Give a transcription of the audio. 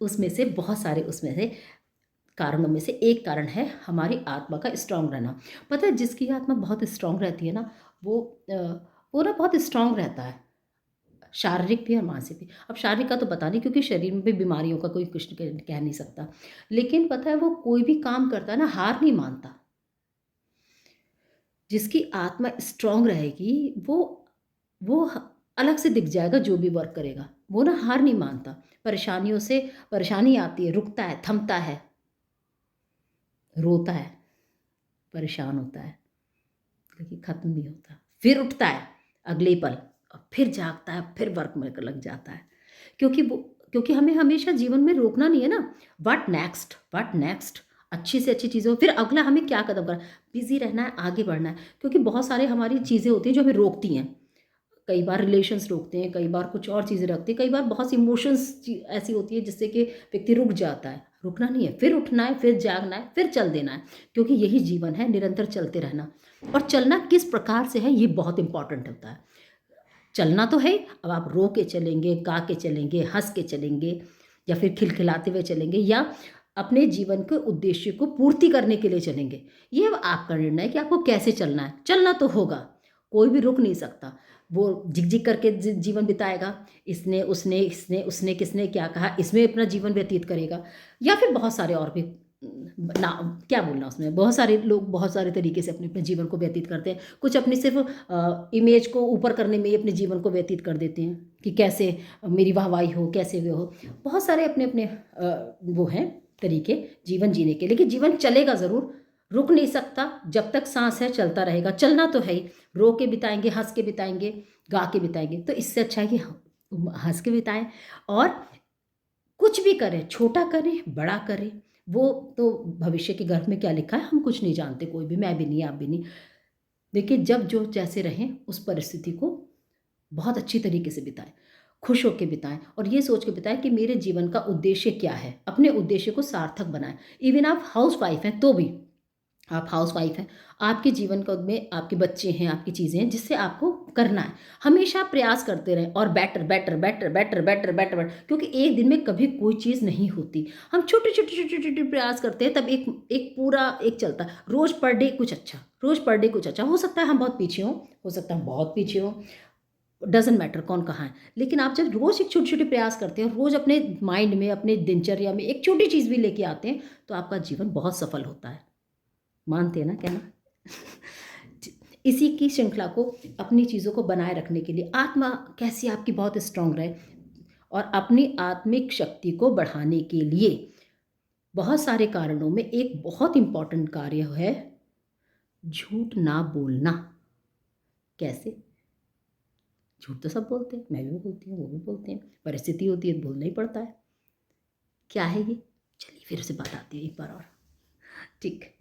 उसमें से बहुत सारे उसमें से कारणों में से एक कारण है हमारी आत्मा का स्ट्रांग रहना। पता है जिसकी आत्मा बहुत स्ट्रांग रहती है ना, वो अ, वो ना बहुत स्ट्रांग रहता है, शारीरिक भी और मानसिक भी। अब शारीरिक का तो पता नहीं, क्योंकि शरीर में भी बीमारियों का कोई कुछ कह नहीं सकता। लेकिन पता है वो कोई भी काम करता है ना, हार नहीं मानता। जिसकी आत्मा स्ट्रांग रहेगी, वो अलग से दिख जाएगा जो भी वर्क करेगा। वो ना हार नहीं मानता। परेशानियों से परेशानी आती है, रुकता है, थमता है, रोता है, परेशान होता है, लेकिन खत्म नहीं होता। फिर उठता है अगले ही पल, और फिर जागता है, फिर वर्क में लग जाता है। क्योंकि वो क्योंकि हमें हमेशा जीवन में रोकना नहीं है ना। व्हाट नेक्स्ट, व्हाट नेक्स्ट, अच्छी से अच्छी चीज़ें हो, फिर अगला हमें क्या कदम करना है। बिजी रहना है, आगे बढ़ना है। क्योंकि बहुत सारे हमारी चीज़ें होती हैं जो हमें रोकती हैं। कई बार रिलेशंस रोकते हैं, कई बार कुछ और चीज़ें रखते हैं, कई बार बहुत सी इमोशंस ऐसी होती है जिससे कि व्यक्ति रुक जाता है। रुकना नहीं है, फिर उठना है, फिर जागना है, फिर चल देना है। क्योंकि यही जीवन है, निरंतर चलते रहना। और चलना किस प्रकार से है, ये बहुत इंपॉर्टेंट होता है। चलना तो है, अब आप रो के चलेंगे, गा के चलेंगे, हँस के चलेंगे, या फिर खिलखिलाते हुए चलेंगे, या अपने जीवन के उद्देश्य को पूर्ति करने के लिए चलेंगे। ये अब आपका निर्णय है कि आपको कैसे चलना है। चलना तो होगा, कोई भी रुक नहीं सकता। वो झिक-झिक करके जीवन बिताएगा, इसने किसने क्या कहा, इसमें अपना जीवन व्यतीत करेगा, या फिर बहुत सारे और भी ना क्या बोलना उसमें, बहुत सारे लोग बहुत सारे तरीके से अपने-अपने जीवन को व्यतीत करते हैं। कुछ अपनी सिर्फ़ इमेज को ऊपर करने में ही अपने जीवन को व्यतीत कर देते हैं कि कैसे मेरी वाहवाही हो, कैसे वो हो। बहुत सारे अपने-अपने वो हैं तरीके जीवन जीने के। लेकिन जीवन चलेगा ज़रूर, रुक नहीं सकता। जब तक साँस है चलता रहेगा। चलना तो है ही, रो के बिताएँगे, हँस के बिताएँगे, गा के बिताएँगे। तो इससे अच्छा है कि हँस के बिताएँ, और कुछ भी करें, छोटा करें, बड़ा करें, वो तो भविष्य के गर्भ में क्या लिखा है हम कुछ नहीं जानते, कोई भी, मैं भी नहीं, आप भी नहीं। देखिए जब जो जैसे रहें उस परिस्थिति को बहुत अच्छी तरीके से बिताएँ, खुश होके बिताएँ, और ये सोच के बिताएँ कि मेरे जीवन का उद्देश्य क्या है? अपने उद्देश्य को सार्थक बनाएँ। इवन आप हाउसवाइफ़ हैं तो भी, आप हाउसवाइफ हैं, आपके जीवन क में आपके बच्चे हैं, आपकी चीज़ें हैं जिससे आपको करना है। हमेशा प्रयास करते रहें, और better, better, better, better, better, better, better, क्योंकि एक दिन में कभी कोई चीज़ नहीं होती। हम छोटे-छोटे, छोटे-छोटे प्रयास करते हैं, तब एक एक पूरा एक चलता है। रोज़ पर डे कुछ अच्छा, रोज़ पर डे कुछ अच्छा। हो सकता है हम बहुत पीछे हों, हो सकता है हम बहुत पीछे हों, डज़न्ट मैटर कौन कहाँ है। लेकिन आप जब रोज़ एक छोटे-छोटे प्रयास करते हैं, रोज़ अपने माइंड में, अपने दिनचर्या में एक छोटी चीज़ भी लेके आते हैं, तो आपका जीवन बहुत सफल होता है। मानते हैं ना कहना? जी, इसी की श्रृंखला को, अपनी चीज़ों को बनाए रखने के लिए आत्मा कैसे आपकी बहुत स्ट्रॉन्ग रहे, और अपनी आत्मिक शक्ति को बढ़ाने के लिए बहुत सारे कारणों में एक बहुत इम्पोर्टेंट कार्य है झूठ ना बोलना। कैसे? झूठ तो सब बोलते हैं, मैं भी बोलती हूँ, वो भी बोलते हैं, परिस्थिति होती है तो बोलना ही पड़ता है। क्या है ये? चलिए फिर से बताती हूँ एक बार और। ठीक।